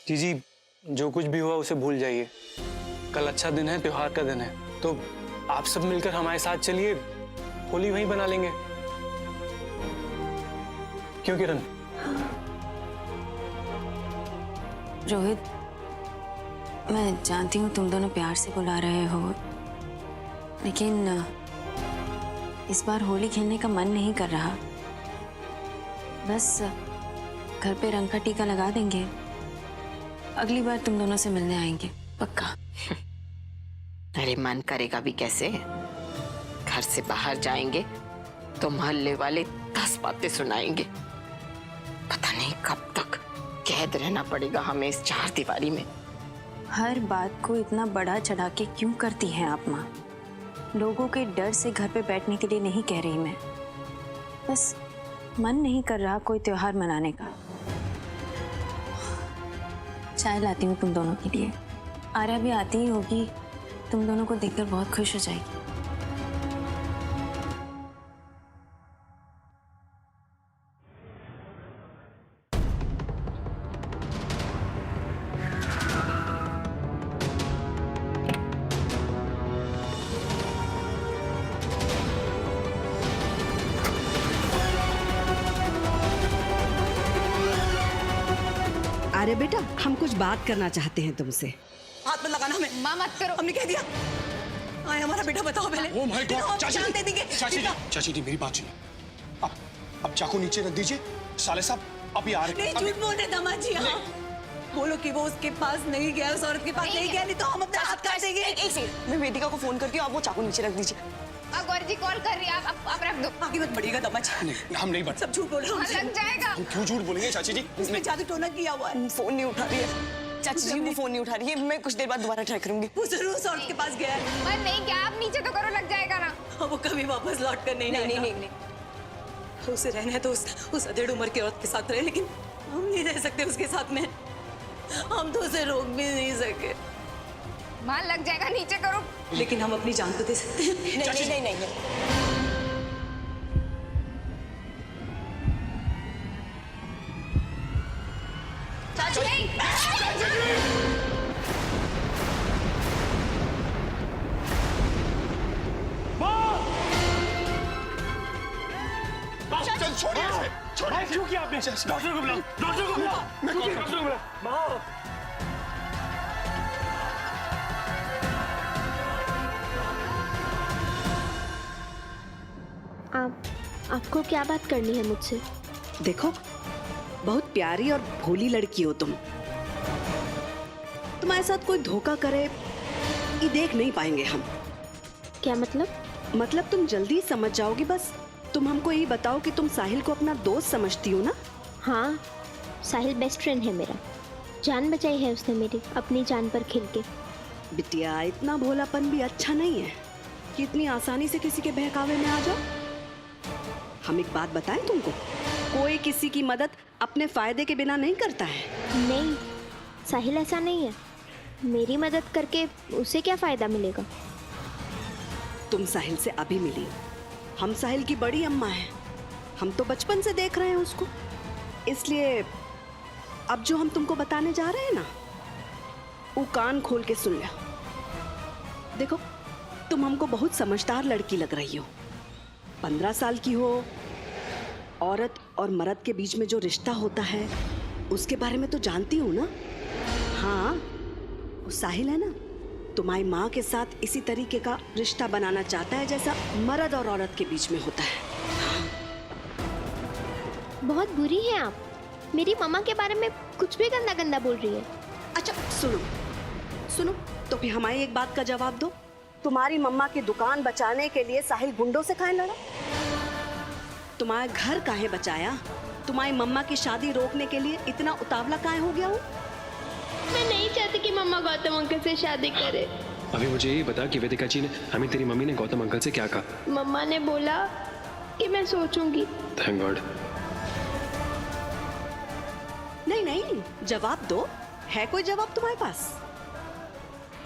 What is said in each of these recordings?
जीजी, जो कुछ भी हुआ उसे भूल जाइए। कल अच्छा दिन है, त्योहार का दिन है, तो आप सब मिलकर हमारे साथ चलिए, होली वहीं बना लेंगे। क्यों किरण? रोहित, मैं जानती हूँ तुम दोनों प्यार से बुला रहे हो, लेकिन इस बार होली खेलने का मन नहीं कर रहा। बस घर पे रंग का टीका लगा देंगे, अगली बार तुम दोनों से मिलने आएंगे, पक्का। अरे मन करेगा भी कैसे? घर से बाहर जाएंगे तो मोहल्ले वाले 10 बातें सुनाएंगे। पता नहीं कब तक कैद रहना पड़ेगा हमें इस 4 दीवारी में। हर बात को इतना बड़ा चढ़ा के क्यों करती हैं आप माँ? लोगों के डर से घर पे बैठने के लिए नहीं कह रही मैं, बस मन नहीं कर रहा कोई त्योहार मनाने का। चाय लाती हूँ तुम दोनों के लिए। आर्या भी आती ही होगी, तुम दोनों को देखकर बहुत खुश हो जाएगी। अरे बेटा, हम कुछ बात करना चाहते हैं तुमसे। हाथ मत लगाना हमें। माँ मत करो। हमने कह दिया। आए हमारा बेटा, बताओ पहले। ओ माय गॉड, चाची जी मेरी बात सुनिए। अब चाकू नीचे रख दीजिए। साले साहब अभी आ रहे। नहीं, झूठ बोल रहे दामाद जी। हाँ, बोलो कि वो उसके पास नहीं गया, उस औरत के पास नहीं गया, नहीं तो हम अपना हाथ काट देंगे। एक सेकंड, मैं वेदिका को फोन करती हूँ, आप वो चाकू नीचे रख दीजिए। गौरी जी कॉल कर रही है, आप रख दो। आगे मत बढ़िएगा दामाद जी। नहीं, हम नहीं बढ़। सब झूठ बोल रहे हैं। लग जाएगा। हम क्यों झूठ बोलेंगे चाची जी? उसमें जादू टोना किया हुआ है। फोन नहीं उठा रही है चाची जी, वो फोन नहीं उठा रही है। मैं कुछ देर बाद दोबारा ट्राई करूंगी। वो जरूर उस औरत के पास गया है। पर नहीं क्या, आप नीचे तो करो, लग जाएगा ना। वो कभी वापस लौट कर नहीं आएगा। नहीं। उसे रहना है तो उस अधेड़ उम्र की औरत के साथ रहे, लेकिन हम नहीं रह सकते उसके साथ में। हम तो उसे रोक भी नहीं सके। मां लग जाएगा, नीचे करो। लेकिन हम अपनी जान तो दे सकते हैं। नहीं। चाची नहीं। चल छोड़िए इसे। छोड़िए। क्यों किया आपने? डॉक्टर को बुलाओ, डॉक्टर को बुलाओ। मैं कॉल डॉक्टर को बुलाओ। आपको क्या बात करनी है मुझसे? देखो, बहुत प्यारी और भोली लड़की हो तुम। तुम्हारे साथ कोई धोखा करे ये देख नहीं पाएंगे हम। क्या मतलब? मतलब तुम जल्दी समझ जाओगी। बस तुम हमको यही बताओ कि तुम साहिल को अपना दोस्त समझती हो ना? हाँ, साहिल बेस्ट फ्रेंड है मेरा। जान बचाई है उसने मेरी, अपनी जान पर खेल के। बिटिया, इतना भोलापन भी अच्छा नहीं है कि इतनी आसानी से किसी के बहकावे में आ जाओ। हम एक बात बताएं तुमको, कोई किसी की मदद अपने फायदे के बिना नहीं करता है। नहीं, साहिल ऐसा नहीं है। मेरी मदद करके उसे क्या फायदा मिलेगा? तुम साहिल से अभी मिली, हम साहिल की बड़ी अम्मा हैं। हम तो बचपन से देख रहे हैं उसको, इसलिए अब जो हम तुमको बताने जा रहे हैं ना, वो कान खोल के सुन लो। देखो, तुम हमको बहुत समझदार लड़की लग रही हो। 15 साल की हो, औरत और मर्द के बीच में जो रिश्ता होता है उसके बारे में तो जानती हूँ ना। हाँ, वो साहिल है ना, तुम्हारी माँ के साथ इसी तरीके का रिश्ता बनाना चाहता है जैसा मर्द और औरत के बीच में होता है। बहुत बुरी है आप। मेरी मम्मा के बारे में कुछ भी गंदा गंदा बोल रही है। अच्छा सुनो, तो फिर हमारी एक बात का जवाब दो। तुम्हारी मम्मा की दुकान बचाने के लिए साहिल गुंडों से काहे लड़ा? तुम्हारा घर काहे बचाया? तुम्हारी मम्मा की शादी रोकने के लिए इतना उतावला काहे हो गया वो? मैं नहीं चाहती कि मम्मा गौतम अंकल से शादी करे। अभी मुझे ये बता कि वेदिका जी ने हमें तेरी मम्मी ने गौतम अंकल से क्या कहा? मम्मा ने बोला कि मैं सोचूंगी। Thank God. नहीं, जवाब दो। है कोई जवाब तुम्हारे पास?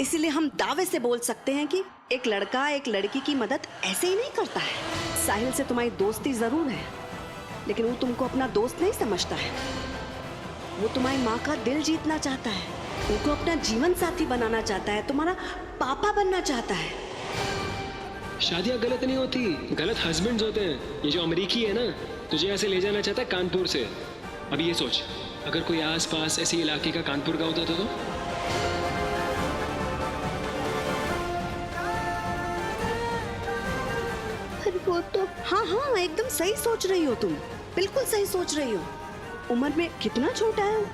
इसीलिए हम दावे से बोल सकते हैं कि एक लड़का एक लड़की की मदद ऐसे ही नहीं करता है। साहिल से तुम्हारी दोस्ती जरूर है, लेकिन वो तुमको अपना दोस्त नहीं समझता है। वो तुम्हारी माँ का दिल जीतना चाहता है, उनको अपना जीवन साथी बनाना चाहता है, तुम्हारा पापा बनना चाहता है। शादियां गलत नहीं होती, गलत हस्बैंड्स होते हैं। ये जो अमेरिकी है ना, तुझे यहाँ से ले जाना चाहता है कानपुर से। अब ये सोच, अगर कोई आस पास ऐसे इलाके का कानपुर का होता तो पर वो तो हाँ हाँ, एकदम सही सोच रही हो तुम, बिल्कुल सही सोच रही हो। उम्र में कितना छोटा है,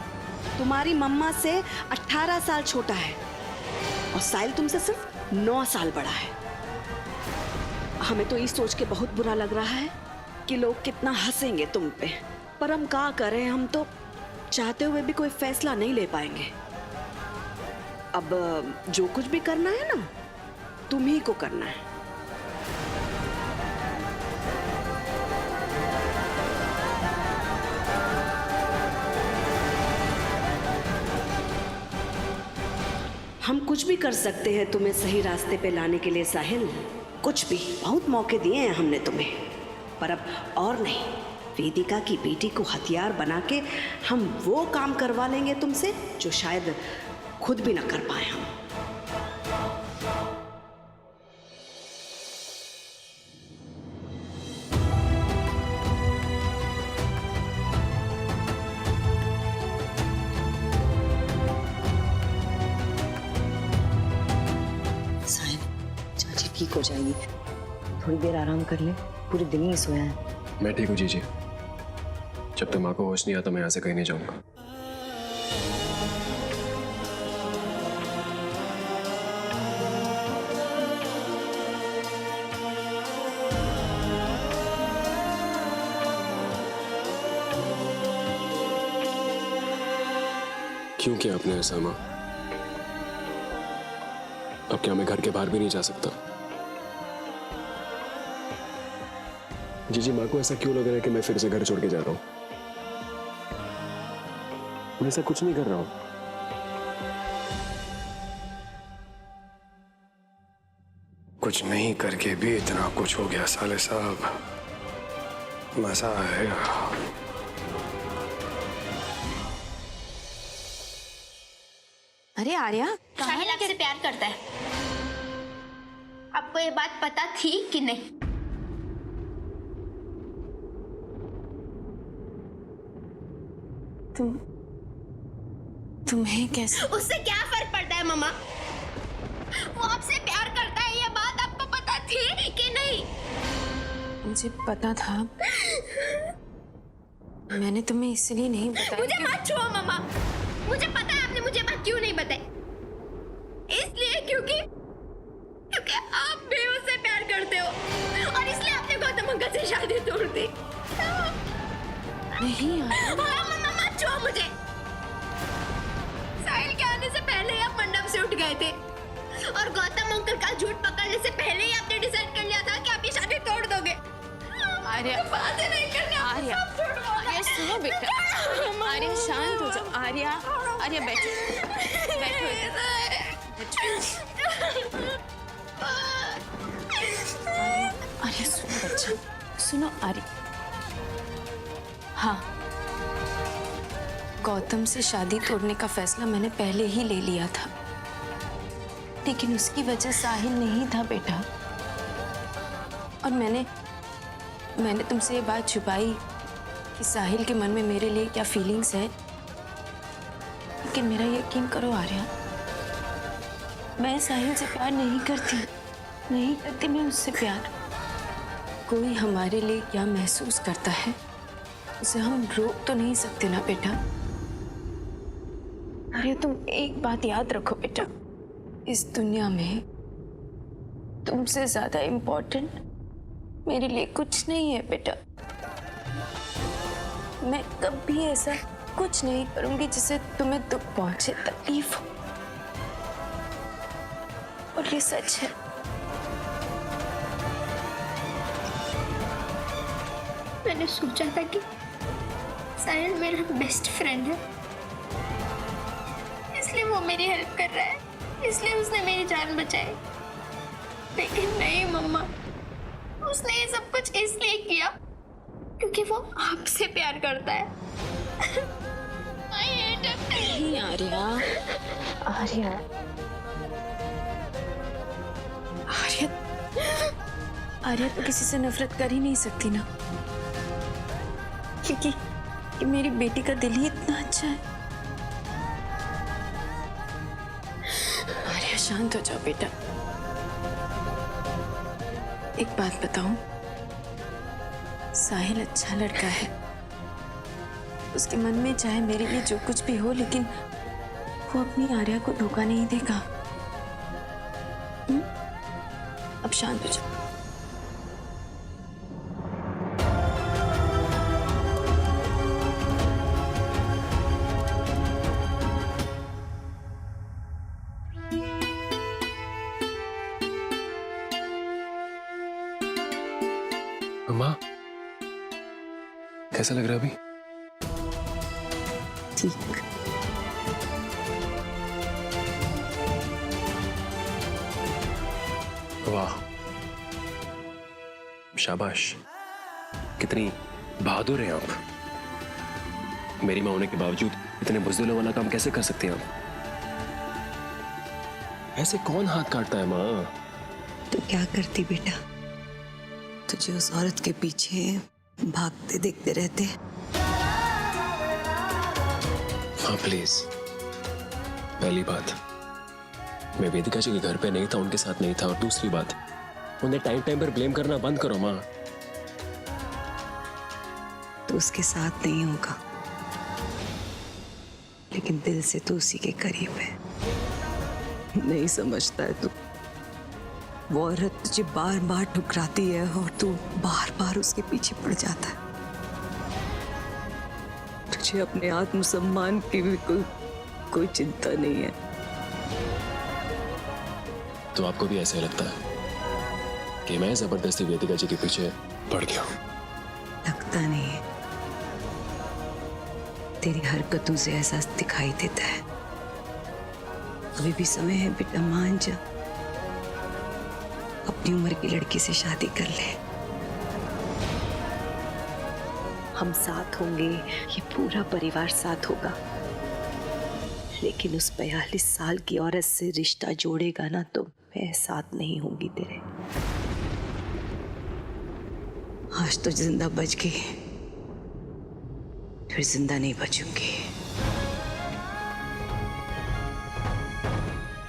तुम्हारी मम्मा से 18 साल छोटा है और साहिल तुमसे सिर्फ 9 साल बड़ा है। हमें तो ये सोच के बहुत बुरा लग रहा है कि लोग कितना हंसेंगे तुम पे, पर हम क्या करें, हम तो चाहते हुए भी कोई फैसला नहीं ले पाएंगे। अब जो कुछ भी करना है ना, तुम ही को करना है। हम कुछ भी कर सकते हैं तुम्हें सही रास्ते पे लाने के लिए साहिल, कुछ भी। बहुत मौके दिए हैं हमने तुम्हें, पर अब और नहीं। वेदिका की बेटी को हथियार बना के हम वो काम करवा लेंगे तुमसे जो शायद खुद भी ना कर पाए हम। साहिल, चाची ठीक हो जाएगी, थोड़ी देर आराम कर ले, पूरे दिन ही सोया है। मैं ठीक हूँ जीजी। जब तक माँ को होश नहीं आता मैं यहाँ से कहीं नहीं जाऊंगा। क्यों किया आपने ऐसा माँ? अब क्या मैं घर के बाहर भी नहीं जा सकता? जीजी, माँ को ऐसा क्यों लग रहा है कि मैं फिर से घर छोड़ के जा रहा हूं? मैं ऐसा कुछ नहीं कर रहा हूं। कुछ नहीं करके भी इतना कुछ हो गया साले साहब, मजा आएगा। अरे आर्या, साहिल आपसे प्यार करता है, आपको ये बात पता थी कि नहीं? तुम्हें कैसे? उससे क्या फर्क पड़ता है मम्मा? वो आपसे प्यार करता है, ये बात आपको पता थी कि नहीं? मुझे पता था, मैंने तुम्हें इसलिए नहीं बताया। मुझे मत छुओ मम्मा, मुझे पता है आपने मुझे बात क्यों नहीं बताई। इसलिए क्योंकि आप भी उससे प्यार करते हो और इसलिए आपने गौतम अंकल से शादी तोड़ दी। नहीं मम्मा मत छुओ मुझे। साहिल के आने से पहले ही आप मंडप से उठ गए थे और गौतम अंकल का झूठ पकड़ने से पहले ही आपने डिसाइड कर लिया था कि आप ये शादी तोड़ दोगे। आर्या, बातें नहीं करना। आर्या, आर्या सुनो बेटा, आर्या शांत हो जाओ। आर्या, आर्या बैठो, बैठो आर्या, सुनो बच्चा, सुनो आर्या। हाँ, गौतम से शादी तोड़ने का फैसला मैंने पहले ही ले लिया था, लेकिन उसकी वजह साहिल नहीं था बेटा। और मैंने तुमसे ये बात छुपाई कि साहिल के मन में मेरे लिए क्या फीलिंग्स है, लेकिन मेरा यकीन करो आर्या, मैं साहिल से प्यार नहीं करती मैं उससे प्यार। कोई हमारे लिए क्या महसूस करता है उसे हम रोक तो नहीं सकते ना बेटा। अरे तुम एक बात याद रखो बेटा, इस दुनिया में तुमसे ज्यादा इम्पोर्टेंट मेरे लिए कुछ नहीं है बेटा। मैं कभी ऐसा कुछ नहीं करूंगी जिससे तुम्हें दुख पहुंचे, तकलीफ हो, और ये सच है। मैंने सोचा था कि साहिल मेरा बेस्ट फ्रेंड है, इसलिए वो मेरी हेल्प कर रहा है, इसलिए उसने मेरी जान बचाई। लेकिन नहीं मम्मा, उसने ये सब कुछ इसलिए किया क्योंकि वो आपसे प्यार करता है। नहीं आर्या, आर्या, आर्या, आर्या तो किसी से नफरत कर ही नहीं सकती ना, क्योंकि ये मेरी बेटी का दिल ही इतना अच्छा है। आर्या शांत हो जाओ बेटा। एक बात बताऊं, साहिल अच्छा लड़का है, उसके मन में चाहे मेरे लिए जो कुछ भी हो, लेकिन वो अपनी आर्या को धोखा नहीं देगा। अब शांत हो जाओ। अम्मा, कैसा लग रहा है अभी? ठीक। वाह, शाबाश, कितनी बहादुर हैं आप। मेरी मां होने के बावजूद इतने बुज़दिलों वाला काम कैसे कर सकते हैं आप? ऐसे कौन हाथ काटता है मां? तो क्या करती बेटा, तुझे उस औरत के पीछे भागते देखते रहते। हाँ प्लीज। पहली बात, मैं वेदिका जी के घर पे नहीं था, उनके साथ नहीं था, और दूसरी बात, उन्हें टाइम टाइम पर ब्लेम करना बंद करो माँ। तो उसके साथ नहीं होगा, लेकिन दिल से तो उसी के करीब है। नहीं समझता है तू, वो औरत तुझे बार बार ठुकराती है और तू बार बार उसके पीछे पड़ जाता है। तुझे अपने आत्मसम्मान की भी कोई चिंता नहीं है। तो आपको भी ऐसा लगता है कि मैं जबरदस्ती वेदिका जी के पीछे पड़ गया हूं? लगता नहीं है, तेरी हरकतों से ऐसा दिखाई देता है। अभी भी समय है बेटा, मान जा, अपनी उम्र की लड़की से शादी कर ले। हम साथ होंगे, ये पूरा परिवार साथ होगा, लेकिन उस 42 साल की औरत से रिश्ता जोड़ेगा ना तो मैं साथ नहीं होंगी तेरे। आज तो जिंदा बच गई, फिर जिंदा नहीं बचूंगी।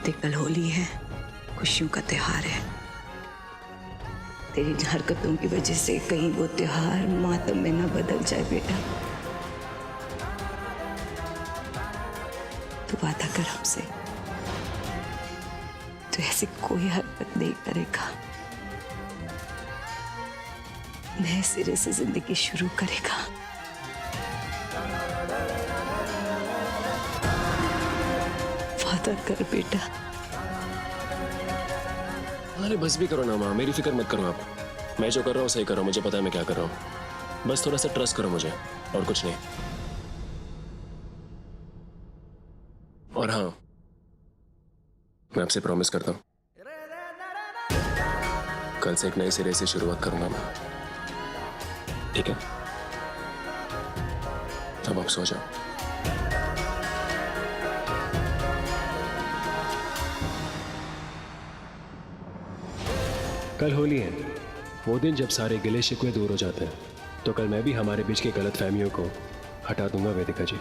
देख, कल होली है, खुशियों का त्योहार है। तेरी हरकतों की वजह से कहीं वो त्योहार मातम में न बदल जाए बेटा। तू वादा कर हमसे, तू ऐसी कोई हरकत नहीं करेगा, नए सिरे से जिंदगी शुरू करेगा। वादा कर बेटा। अरे बस भी करो ना माँ, मेरी फिक्र मत करो आप। मैं जो कर रहा हूँ सही कर रहा हूँ, मुझे पता है मैं क्या कर रहा हूँ। बस थोड़ा सा ट्रस्ट करो मुझे, और कुछ नहीं। और हाँ, मैं आपसे प्रॉमिस करता हूँ, कल से एक नए सिरे से शुरुआत करूंगा मैं, ठीक है? अब आप सो जाओ। कल होली है, वो दिन जब सारे गिले शिकवे दूर हो जाते हैं। तो कल मैं भी हमारे बीच की गलत फहमियों को हटा दूंगा वेदिका जी।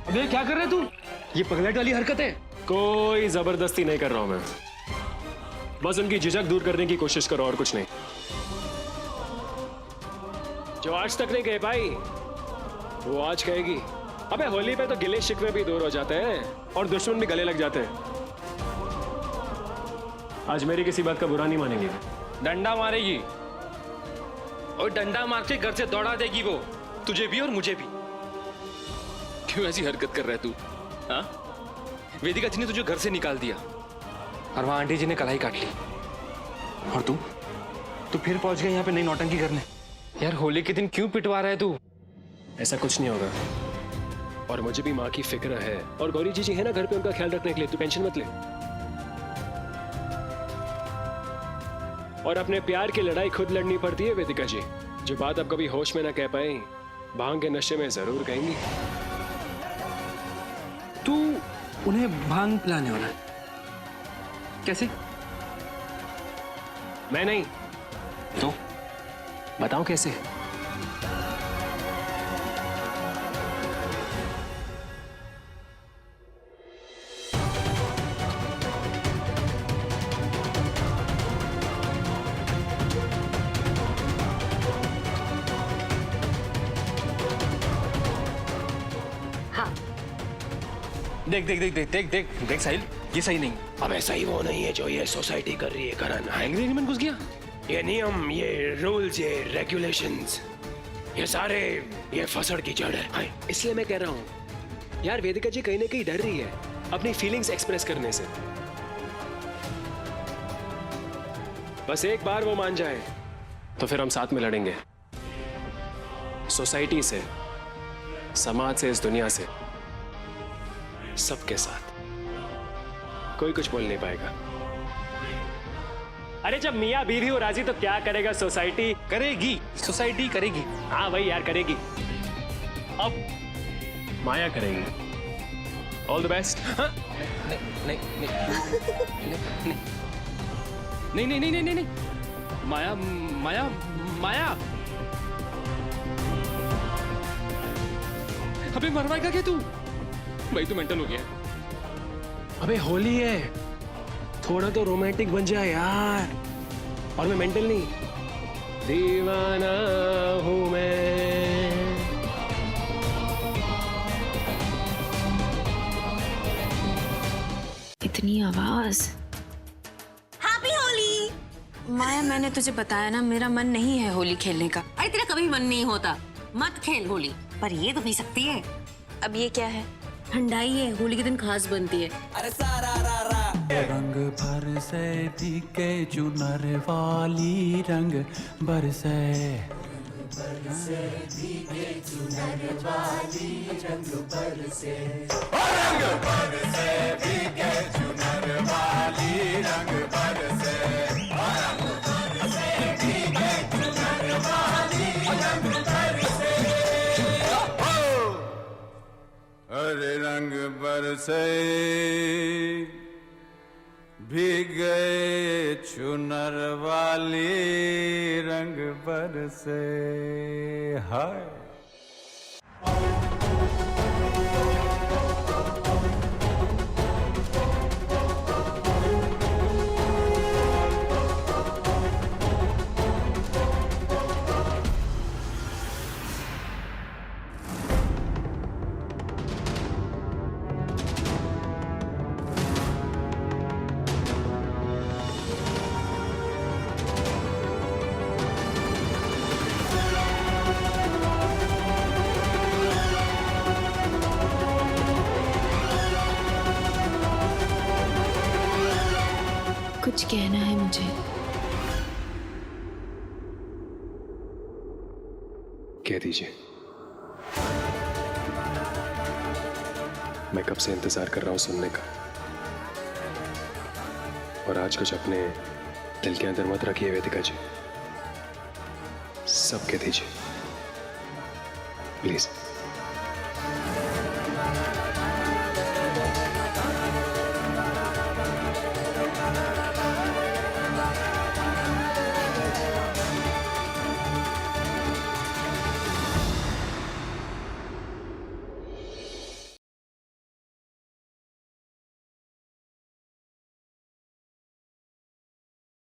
अबे क्या कर रहे तू? ये पगलेट वाली हरकत है। कोई जबरदस्ती नहीं कर रहा हूं मैं, बस उनकी झिझक दूर करने की कोशिश करो, और कुछ नहीं। जो आज तक नहीं कह पाई वो आज कहेगी। अबे होली पे तो गिले शिकवे भी दूर हो जाते हैं और दुश्मन भी गले लग जाते हैं। आज मेरी किसी बात का बुरा नहीं मानेंगे। डंडा मारेगी और डंडा मार के घर से दौड़ा देगी वो, तुझे भी और मुझे भी। क्यों ऐसी हरकत कर रहा है तू? हाँ, वेदिका जी ने तुझे घर से निकाल दिया और वहां आंटी जी ने कलाई काट ली, और तू फिर पहुंच गया यहाँ पे नई नौटंकी करने। यार होली के दिन क्यों पिटवा रहा है तू? ऐसा कुछ नहीं होगा, और मुझे भी माँ की फिक्र है, और गौरी जी है ना घर पे उनका ख्याल रखने के लिए, तू टेंशन मत ले। और अपने प्यार की लड़ाई खुद लड़नी पड़ती है वेदिका जी। जो बात आप कभी होश में ना कह पाए, भांग के नशे में जरूर कहेंगी। तू उन्हें भांग पिलाने वाला है? कैसे? मैं नहीं तो बताओ कैसे। देख देख देख देख देख देख देख साहिल, ये सही नहीं। अब ऐसा ही वो नहीं है जो ये सोसाइटी कर रही है करण। एंग्री में घुस गया। ये नियम, ये रूल्स, ये रेगुलेशंस, ये सारे ये फसड़ की जड़ है। इसलिए मैं कह रहा हूँ यार, वेदिका जी कहीं ना कहीं डर रही है अपनी फीलिंग्स एक्सप्रेस करने से। बस एक बार वो मान जाए तो फिर हम साथ में लड़ेंगे, सोसाइटी से, समाज से, इस दुनिया से, सबके साथ। कोई कुछ बोल नहीं पाएगा। अरे जब मियाँ बीवी हो राजी तो क्या करेगा सोसाइटी? करेगी, सोसाइटी करेगी। हाँ भाई यार करेगी। अब माया करेगी। All the best. नहीं नहीं नहीं नहीं नहीं नहीं नहीं नहीं, माया माया माया। अबे मरवाएगा क्या तू? भाई तू मेंटल हो गया। अबे होली है, थोड़ा तो रोमांटिक बन जाए यार। और मैं मेंटल नहीं, दीवाना हूं मैं। इतनी आवाज। हैप्पी होली। माया, मैंने तुझे बताया ना, मेरा मन नहीं है होली खेलने का। अरे तेरा कभी मन नहीं होता, मत खेल होली। पर ये तो पी सकती है। अब ये क्या है? ठंडाई है, होली के दिन खास बनती है। अरे सारा रा रा रंग भर से भीगे चुनर वाली, रंग बरसे भीगे चुनर वाली, रंग बरसे रंग बरसे भीगे चुनर वाली, रंग बरसे रंग बरसे भीगे चुनर वाली, रंग बरसे। अरे रंग बरसे भीग गए चुनर वाली, रंग बरसे। हाय कुछ कहना है मुझे? कह दीजिए। मैं कब से इंतजार कर रहा हूं सुनने का। और आज कुछ अपने दिल के अंदर मत रखिए वेदिका जी, सब कह दीजिए प्लीज।